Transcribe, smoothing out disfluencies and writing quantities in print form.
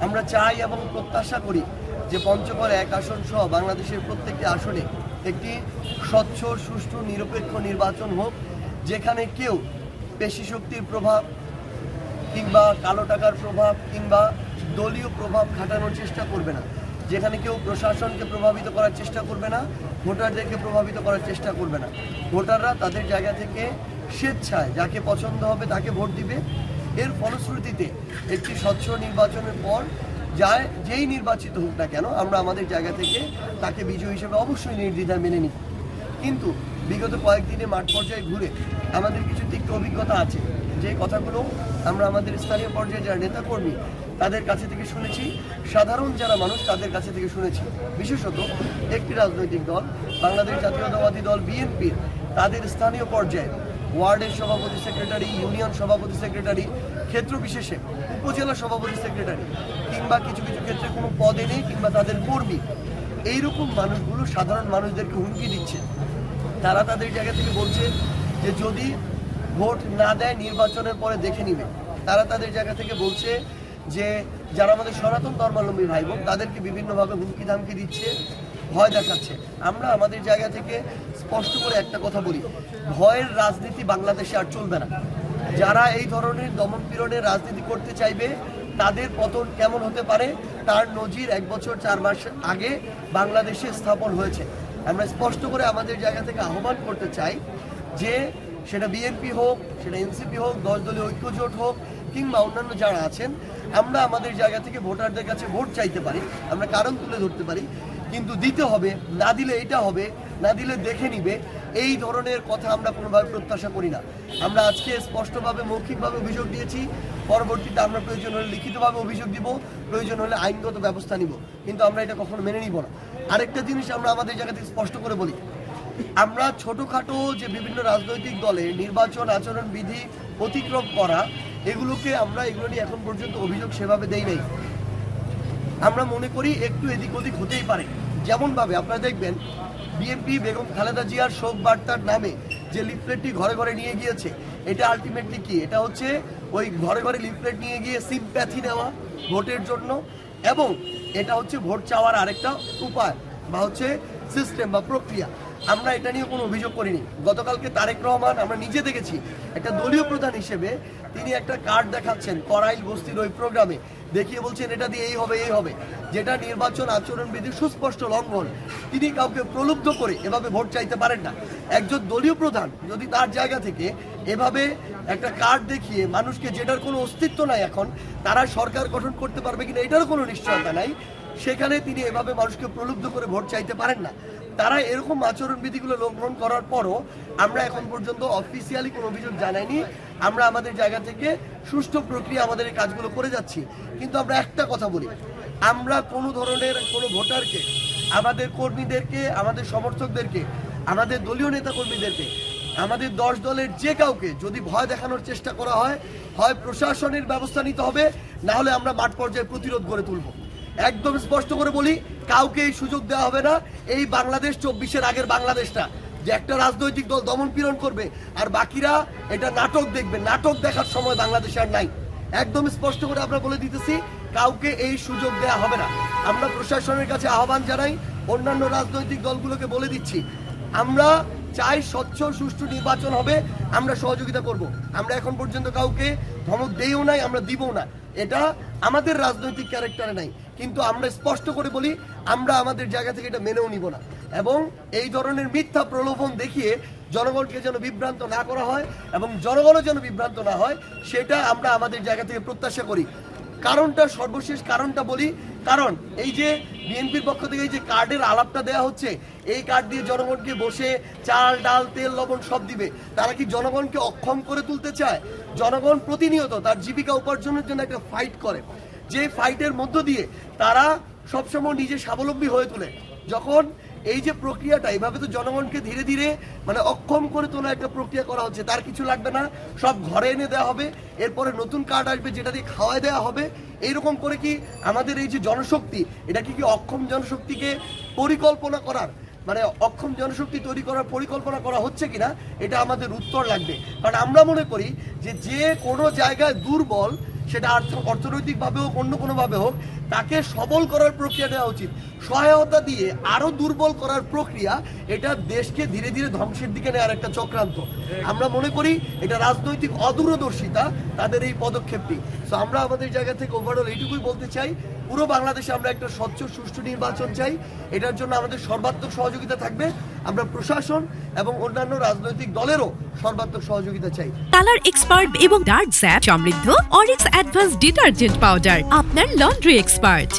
আমরা চাই এবং প্রত্যাশা করি যে পঞ্চগড় 1 আসন সহ বাংলাদেশের প্রত্যেকটি আসনে একটি স্বচ্ছ, সুষ্ঠু, নিরপেক্ষ নির্বাচন হোক, যেখানে কেউ পেশি শক্তির প্রভাব কিংবা কালো টাকার প্রভাব কিংবা দলীয় প্রভাব খাটানোর চেষ্টা করবে না, যেখানে কেউ প্রশাসনকে প্রভাবিত করার চেষ্টা করবে না, ভোটারদেরকে প্রভাবিত করার চেষ্টা করবে না। ভোটাররা তাদের জায়গা থেকে স্বেচ্ছায় যাকে পছন্দ হবে তাকে ভোট দিবে। এর ফলশ্রুতিতে একটি স্বচ্ছ নির্বাচনের পর যেই নির্বাচিত হোক না কেন, আমরা আমাদের জায়গা থেকে তাকে বিজয়ী হিসেবে অবশ্যই নির্দ্বিধায় মেনে নিই। কিন্তু বিগত কয়েকদিনে মাঠ পর্যায়ে ঘুরে আমাদের কিছু তিক্ত অভিজ্ঞতা আছে, যে কথাগুলো আমরা আমাদের স্থানীয় পর্যায়ে যারা নেতাকর্মী তাদের কাছে থেকে শুনেছি, সাধারণ যারা মানুষ তাদের কাছে থেকে শুনেছি। বিশেষত একটি রাজনৈতিক দল, বাংলাদেশ জাতীয়তাবাদী দল বিএনপির, তাদের স্থানীয় পর্যায়ে ওয়ার্ডের সভাপতি সেক্রেটারি, ইউনিয়ন সভাপতি সেক্রেটারি, ক্ষেত্র বিশেষে উপজেলা সভাপতি সেক্রেটারি কিংবা কিছু কিছু ক্ষেত্রে কোনো পদে নেই কিংবা তাদের কর্মী, এইরকম মানুষগুলো সাধারণ মানুষদেরকে হুমকি দিচ্ছে। তারা তাদের জায়গা থেকে বলছে যে যদি ভোট না দেয় নির্বাচনের পরে দেখে নিবে। তারা তাদের জায়গা থেকে বলছে যে যারা আমাদের সনাতন ধর্মাবলম্বী ভাই বোন তাদেরকে বিভিন্নভাবে হুমকি ধামকি দিচ্ছে, ভয় দেখাচ্ছে। আমরা আমাদের জায়গা থেকে স্পষ্ট করে একটা কথা বলি, ভয়ের রাজনীতি বাংলাদেশে আর চলবে না। যারা এই ধরনের দমনপীড়নের রাজনীতি করতে চাইবে তাদের পতন কেমন হতে পারে তার নজির 1 বছর 4 মাস আগে বাংলাদেশে স্থাপন হয়েছে। আমরা স্পষ্ট করে আমাদের জায়গা থেকে আহ্বান করতে চাই যে সেটা বিএনপি হোক, সেটা এনসিপি হোক, 10 দলীয় ঐক্যজোট হোক কিংবা অন্যান্য যারা আছেন, আমরা আমাদের জায়গা থেকে ভোটারদের কাছে ভোট চাইতে পারি, আমরা কারণ তুলে ধরতে পারি, কিন্তু দিতে হবে, না দিলে এটা হবে, না দিলে দেখে নিবে, এই ধরনের কথা আমরা কোনোভাবে প্রত্যাশা করি না। আমরা আজকে স্পষ্টভাবে মৌখিকভাবে অভিযোগ দিয়েছি, পরবর্তীতে আমরা প্রয়োজন হলে লিখিতভাবে অভিযোগ দিব, প্রয়োজন হলে আইনগত ব্যবস্থা নিব, কিন্তু আমরা এটা কখনো মেনে নিব না। আরেকটা জিনিস আমরা আমাদের জায়গা থেকে স্পষ্ট করে বলি, আমরা ছোটোখাটো যে বিভিন্ন রাজনৈতিক দলে নির্বাচন আচরণ বিধি অতিক্রম করা, এগুলো নিয়ে এখন পর্যন্ত অভিযোগ সেভাবে দেই নাই। আমরা মনে করি একটু এদিক ওদিক হতেই পারে। যেমনভাবে আপনারা দেখবেন বিএনপি বেগম খালেদা জিয়ার শোক বার্তার নামে যে লিফলেটটি ঘরে ঘরে নিয়ে গিয়েছে, এটা আলটিমেটলি কি? এটা হচ্ছে ওই ঘরে ঘরে লিফলেট নিয়ে গিয়ে সিম্প্যাথি নেওয়া ভোটের জন্য, এবং এটা হচ্ছে ভোট চাওয়ার আরেকটা উপায় বা হচ্ছে সিস্টেম বা প্রক্রিয়া। আমরা এটা নিয়ে কোনো অভিযোগ করিনি। গতকালকে তারেক রহমান আমরা নিজে দেখেছি একটা দলীয় প্রধান হিসেবে তিনি একটা কার্ড দেখাচ্ছেন করাইল বস্তির ওই প্রোগ্রামে, দেখিয়ে বলছেন এটা দিয়ে এই হবে, যেটা নির্বাচন আচরণবিধির সুস্পষ্ট লঙ্ঘন। তিনি কাউকে প্রলুব্ধ করে এভাবে ভোট চাইতে পারেন না। একজন দলীয় প্রধান যদি তার জায়গা থেকে এভাবে একটা কার্ড দেখিয়ে মানুষকে, যেটার কোনো অস্তিত্ব নাই এখন, তারা সরকার গঠন করতে পারবে কিনা এটারও কোনো নিশ্চয়তা নাই, সেখানে তিনি এভাবে মানুষকে প্রলুব্ধ করে ভোট চাইতে পারেন না। তারা এরকম আচরণবিধিগুলো লঙ্ঘন করার পরও আমরা এখন পর্যন্ত অফিসিয়ালি কোনো অভিযোগ জানাইনি। আমরা আমাদের জায়গা থেকে সুষ্ঠু প্রক্রিয়া আমাদের এই কাজগুলো করে যাচ্ছি। কিন্তু আমরা একটা কথা বলি, আমরা কোনো ধরনের কোনো ভোটারকে, আমাদের কর্মীদেরকে, আমাদের সমর্থকদেরকে, আমাদের দলীয় নেতা কর্মীদেরকে, আমাদের 10 দলের যে কাউকে যদি ভয় দেখানোর চেষ্টা করা হয়, হয় প্রশাসনের ব্যবস্থা নিতে হবে, না হলে আমরা মাঠ পর্যায়ে প্রতিরোধ গড়ে তুলব। একদম স্পষ্ট করে বলি, কাউকে এই সুযোগ দেওয়া হবে না। এই বাংলাদেশ 24-এর আগের বাংলাদেশটা, যে একটা রাজনৈতিক দল দমন পীড়ন করবে আর বাকিরা এটা নাটক দেখবে, নাটক দেখার সময় বাংলাদেশে আর নাই। একদম স্পষ্ট করে আমরা বলে দিতেছি, কাউকে এই সুযোগ দেওয়া হবে না। আমরা প্রশাসনের কাছে আহ্বান জানাই, অন্যান্য রাজনৈতিক দলগুলোকে বলে দিচ্ছি, আমরা চাই স্বচ্ছ সুষ্ঠু নির্বাচন হবে, আমরা সহযোগিতা করব। আমরা এখন পর্যন্ত কাউকে ধমক দেইও নাই, আমরা দিবও না, এটা আমাদের রাজনৈতিক ক্যারেক্টারে নাই। কিন্তু আমরা স্পষ্ট করে বলি, আমরা আমাদের জায়গা থেকে এটা মেনেও নিব না, এবং এই ধরনের মিথ্যা প্রলোভন দেখিয়ে জনগণকে যেন বিভ্রান্ত না করা হয় এবং জনগণও যেন বিভ্রান্ত না হয়, সেটা আমরা আমাদের জায়গা থেকে প্রত্যাশা করি। কারণটা, সর্বশেষ কারণটা বলি, কারণ এই যে বিএনপির পক্ষ থেকে এই যে কার্ডের আলাপটা দেওয়া হচ্ছে, এই কার্ড দিয়ে জনগণকে বসে চাল ডাল তেল লবণ সব দিবে, তারা কি জনগণকে অক্ষম করে তুলতে চায়? জনগণ প্রতিনিয়ত তার জীবিকা উপার্জনের জন্য একটা ফাইট করে, যে ফাইটের মধ্য দিয়ে তারা সবসময় নিজে স্বাবলম্বী হয়ে তোলে। যখন এই যে প্রক্রিয়াটা, এইভাবে তো জনগণকে ধীরে ধীরে অক্ষম করে তোলা একটা প্রক্রিয়া করা হচ্ছে, তার কিছু লাগবে না, সব ঘরে এনে দেওয়া হবে, এরপরে নতুন কার্ড আসবে যেটা দিয়ে খাওয়াই দেওয়া হবে। এইরকম করে কি আমাদের এই যে জনশক্তি, এটা কি অক্ষম জনশক্তিকে পরিকল্পনা করার, অক্ষম জনশক্তি তৈরি করার পরিকল্পনা করা হচ্ছে কিনা, এটা আমাদের উত্তর লাগবে। কারণ আমরা মনে করি যে কোনো জায়গায় দুর্বল সেটা অর্থনৈতিকভাবে হোক অন্য কোনোভাবে হোক, তাকে সবল করার প্রক্রিয়া নেওয়া উচিত। সহায়তা দিয়ে আরো দুর্বল করার প্রক্রিয়া, এটা দেশকে ধীরে ধীরে ধ্বংসের দিকে নেওয়ার একটা চক্রান্ত। আমরা মনে করি এটা রাজনৈতিক অদূরদর্শিতা তাদের এই পদক্ষেপটি। তো আমরা আমাদের জায়গা থেকে ওভারঅল এইটুকুই বলতে চাই, পুরো বাংলাদেশে আমরা একটা স্বচ্ছ সুষ্ঠু নির্বাচন চাই। এটার জন্য আমাদের সর্বাত্মক সহযোগিতা থাকবে। আমরা প্রশাসন এবং অন্যান্য রাজনৈতিক দলেরও সর্বাত্মক সহযোগিতা চাই। কালার এক্সপার্ট এবং ডার্ক স্যাপ সমৃদ্ধ অরিক্স অ্যাডভান্স ডিটারজেন্ট পাউডার, আপনার লন্ড্রি এক্সপার্ট।